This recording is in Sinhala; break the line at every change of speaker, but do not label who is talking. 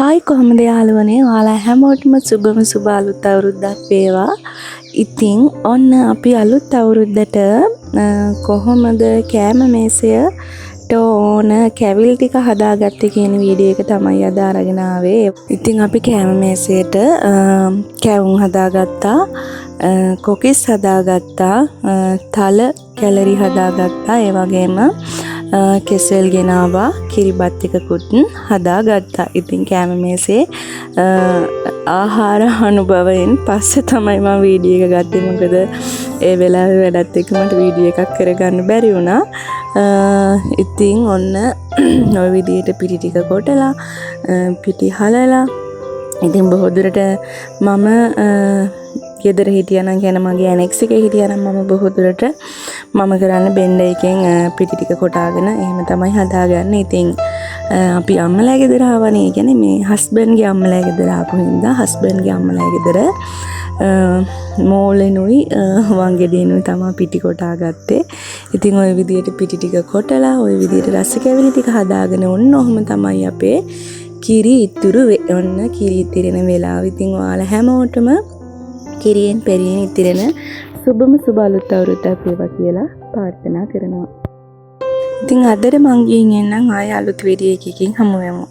හායි කොහොමද යාළුවනේ ඔයාලා හැමෝටම සුබ අලුත් අවුරුද්දක් වේවා. ඉතින් ඔන්න අපි අලුත් අවුරුද්දට කොහොමද කෑම මේසයට ඕන කැවිලි ටික හදාගත්තේ කියන වීඩියෝ එක තමයි අද අරගෙන ආවේ. ඉතින් අපි කෑම මේසයට කැවුම් හදාගත්තා, කොකිස් හදාගත්තා, තල කැලරි හදාගත්තා, ඒ වගේම කෙසෙල් ගෙනාවා, කිරිබත් එකකුත් හදාගත්තා. ඉතින් කෑම මේසේ ආහාර අනුභවයෙන් පස්සේ තමයි මම වීඩියෝ එක ගත්තේ. මොකද ඒ වෙලාවේ වැඩත් එක්ක මට වීඩියෝ එකක් කරගන්න බැරි වුණා. ඉතින් ඔන්න ඔය විදිහට පිටි ටික කොටලා පිටි හලලා ඉතින් බොහෝ දුරට මම ගෙදර හිටියනම් කියන මගේ ඇනෙක්ස් එකේ හිටියනම් මම බොහෝ දුරට මම කරන්න බෙන්ඩර් එකෙන් පිටි ටික කොටාගෙන එහෙම තමයි හදාගන්නේ. ඉතින් අපි අම්මලා ගෙදර ආවනේ. ඒ කියන්නේ මේ හස්බන්ඩ්ගේ අම්මලා ගෙදර ආපු හින්දා හස්බන්ඩ්ගේ අම්මලා ගෙදර මෝලෙනුයි වංගෙඩියනුයි තමයි පිටි කොටාගත්තේ. ඉතින් ওই විදිහට පිටි ටික කොටලා ওই විදිහට රස කැවිලි ටික හදාගෙන ඔන්න ඔහොම තමයි අපේ කිරි ඉතුරු ඔන්න කිරි ඉතිරෙන වෙලාව. ඉතින් ඔයාලා හැමෝටම කිරියෙන් පෙරියෙන් ඉතිරෙන සුබ අලුත් අවුරුද්දක් වේවා කියලා ප්‍රාර්ථනා කරනවා. ඉතින් අදට මං ගිහින් එන්නම් ආයෙ අලුත් වීඩියෝ එකකින් හමු වෙමු.